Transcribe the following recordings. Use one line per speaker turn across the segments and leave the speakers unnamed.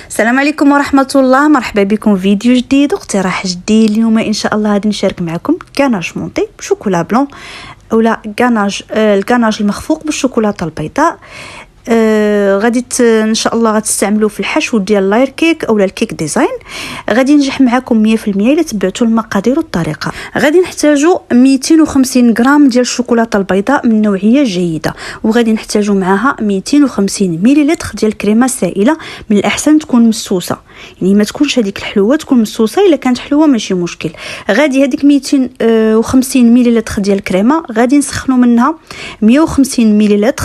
السلام عليكم ورحمه الله. مرحبا بكم في فيديو جديد واقتراح جديد. اليوم ان شاء الله غادي نشارك معكم كاناج مونطي بشوكولا بلون اولا الكاناج المخفوق بالشوكولاته البيضاء. غادي ان شاء الله غتستعملوه في الحشو ديال لاير كيك اولا الكيك ديزاين. غادي ينجح معكم 100% الا تبعتوا المقادير والطريقه. غادي نحتاجوا 250 غرام ديال الشوكولاته البيضاء من نوعيه جيده، وغادي نحتاجوا معها 250 مليلتر ديال الكريمه سائله. من الاحسن تكون مسوسه، يعني ما تكونش هذيك الحلوه، تكون مسوسه. الا كانت حلوه ماشي مشكل. غادي هذيك 250 مليلتر ديال الكريمه غادي نسخنوا منها 150 مليلتر،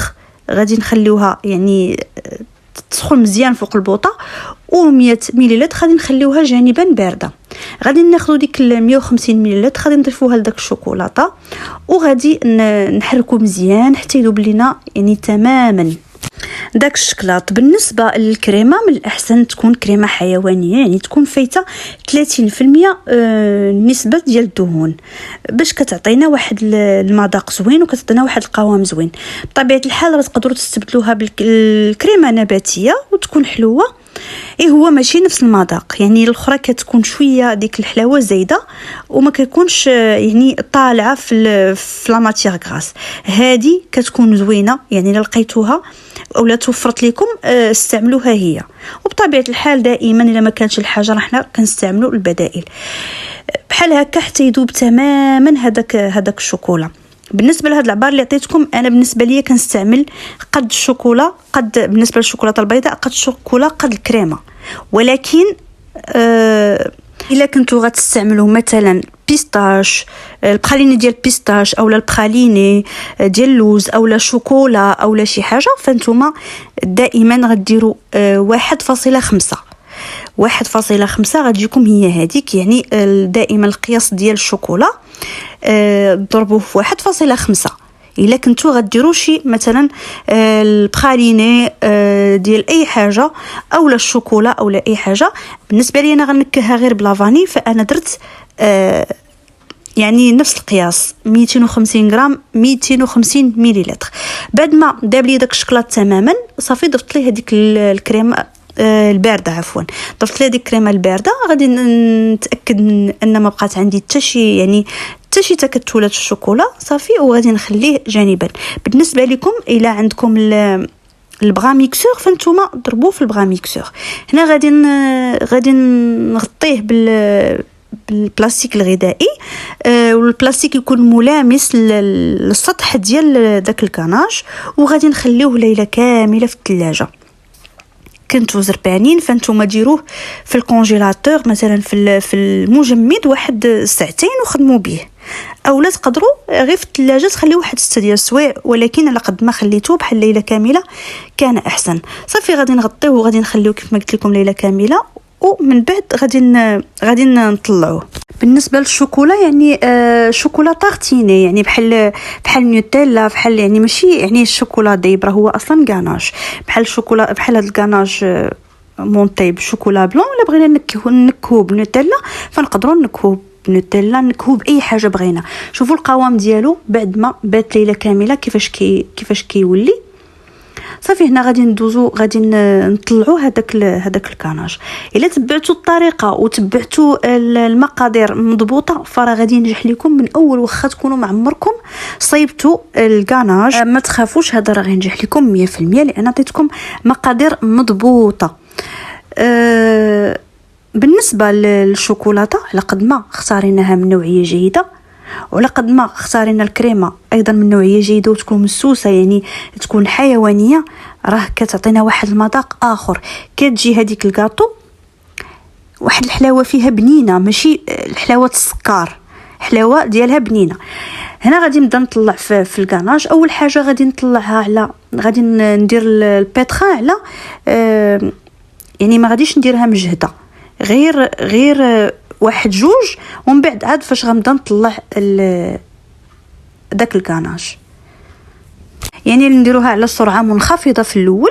غادي نخليوها يعني تسخن مزيان فوق البوطه، و100 مليلتر غادي نخليوها جانبا بارده. غادي ناخذوا ديك 150 مليلتر غادي نضيفوها لداك الشوكولاته وغادي نحركوا مزيان حتى يذوب لينا يعني تماما داك الشكلاط. بالنسبه للكريمه من الاحسن تكون كريمه حيوانيه، يعني تكون فايته 30% نسبه ديال الدهون باش كتعطينا واحد المذاق زوين وكتعطينا واحد القوام زوين. بطبيعه الحال راه تقدروا تستبدلوها بالكريمه نباتيه وتكون حلوه. هو ماشي نفس المذاق، يعني الاخرى كتكون شويه ديك الحلاوه زايده وما كيكونش يعني طالعه في لا ماتيير غراس. هذه كتكون زوينه، يعني الا لقيتوها اولا توفرت لكم استعملوها هي. وبطبيعه الحال دائما الا ما كانتش الحاجه راه حنا كنستعملوا البدائل بحال هكا حتى يذوب تماما هذاك الشوكولا. بالنسبه لهاد العبار اللي عطيتكم انا بالنسبه ليا كنستعمل قد الشوكولا، قد بالنسبه للشوكولاته البيضاء قد الشوكولا قد الكريمه. ولكن الا كنتو غتستعملوا مثلا بيستاش، البخاليني ديال بيستاش اولا البخاليني ديال اللوز اولا شوكولا اولا شي حاجه، فانتوما دائما غديروا 1.5 غتجيكم هي هذيك. يعني دائما القياس ديال الشوكولا ضربوه في 1.5. الا كنتو غديروا شي مثلا البخاليني ديال اي حاجه اولا الشوكولا اولا اي حاجه، بالنسبه لي انا غنكهها غير بلا فاني، فانا درت يعني نفس القياس 250 غرام 250 مليلتر. بعد ما داب لي داك الشكلاط تماما صافي ضفت ليه هذيك الكريمه البارده، عفوا ضفت ليه ديك الكريمه البارده. غادي نتاكد من ان ما بقات عندي حتى شي تكتلات الشوكولا صافي، وغادي نخليه جانبا. بالنسبه لكم الا عندكم البغا ميكسور فانتوما ضربوه في البغا ميكسور. هنا غادي نغطيه بالبلاستيك الغذائي، والبلاستيك يكون ملامس للسطح ديال داك الكناج، وغادي نخليوه ليله كامله في الثلاجه. كنتو زربانين فانتوما ديروه في الكونجيلاتور مثلا في المجمد واحد 2 ساعات وخدموا به، اولا تقدروا غير في الثلاجه تخليوه واحد 6 ديال السوايع، ولكن على قد ما خليتوه بحال ليله كامله كان احسن. صافي غادي نغطيوه وغادي نخليوه كيف ما قلت لكم ليله كامله، ومن بعد غادي نطلعوه. بالنسبه للشوكولا يعني شوكولا طارتيني، يعني بحال نيوتيلا، بحال يعني ماشي يعني الشوكولا دايب، راه هو اصلا كاناج بحال الشوكولا، بحال هذا الكاناج مونطي بالشوكولا بلون. ولا بغينا نكهوه بنوتيلا فنقدروا نكهوه بنوتيلا، نكهوه باي حاجه بغينا. شوفوا القوام ديالو بعد ما بات ليله كامله كيفاش كيولي. صافي هنا غادي ندوزو غادي نطلعوا هذاك الكاناج. الا تبعتوا الطريقه وتبعتوا المقادير مضبوطه فراه غادي ينجح لكم من اول، واخا تكونوا معمركم صيبتوا الكاناج ما تخافوش، هذا راه غينجح لكم 100% لان عطيتكم مقادير مضبوطه. بالنسبه للشوكولاته على قد ما اختاريناها من نوعيه جيده، وعلى قد ما اختارينا الكريمه ايضا من نوعيه جيده وتكون مسوسه يعني تكون حيوانيه، راه كتعطينا واحد المذاق اخر. كتجي هذيك الكاطو واحد الحلاوه فيها بنينه، ماشي الحلاوه السكر، حلاوه ديالها بنينه. هنا غادي نبدا نطلع في الكاناج. اول حاجه غادي نطلعها غادي ندير البيتران على يعني ما غاديش نديرها مجهده، غير واحد 2 ومن بعد عاد فاش غنبدا نطلع داك الكاناج، يعني نديروها على سرعه منخفضه في الاول،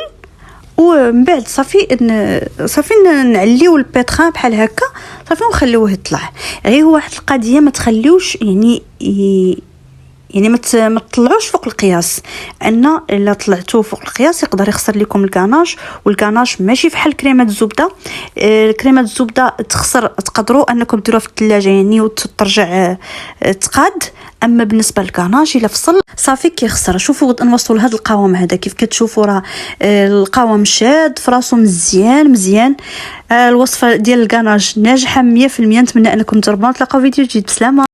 ومن بعد صافي نعليو البيتران بحال هكا صافي ونخليوه يطلع. غير واحد القضيه ما تخليوش يعني يعني ما تطلعوش فوق القياس، ان الا طلعتوه فوق القياس يقدر يخسر لكم الكاناج. والكاناج ماشي بحال كريمه الزبده. كريمه الزبده تقدروا انكم ديروها في الثلاجه يعني وترجع تقاد. اما بالنسبه للكاناج الا فصل صافي كيخسر. شوفوا نوصلوا لهذا القوام هذا كيف كتشوفوا راه القوام شاد فراسو مزيان. الوصفه ديال الكاناج ناجحه 100%. نتمنى انكم تجربوها. نتلاقاو فيديو جديد. بسلامه.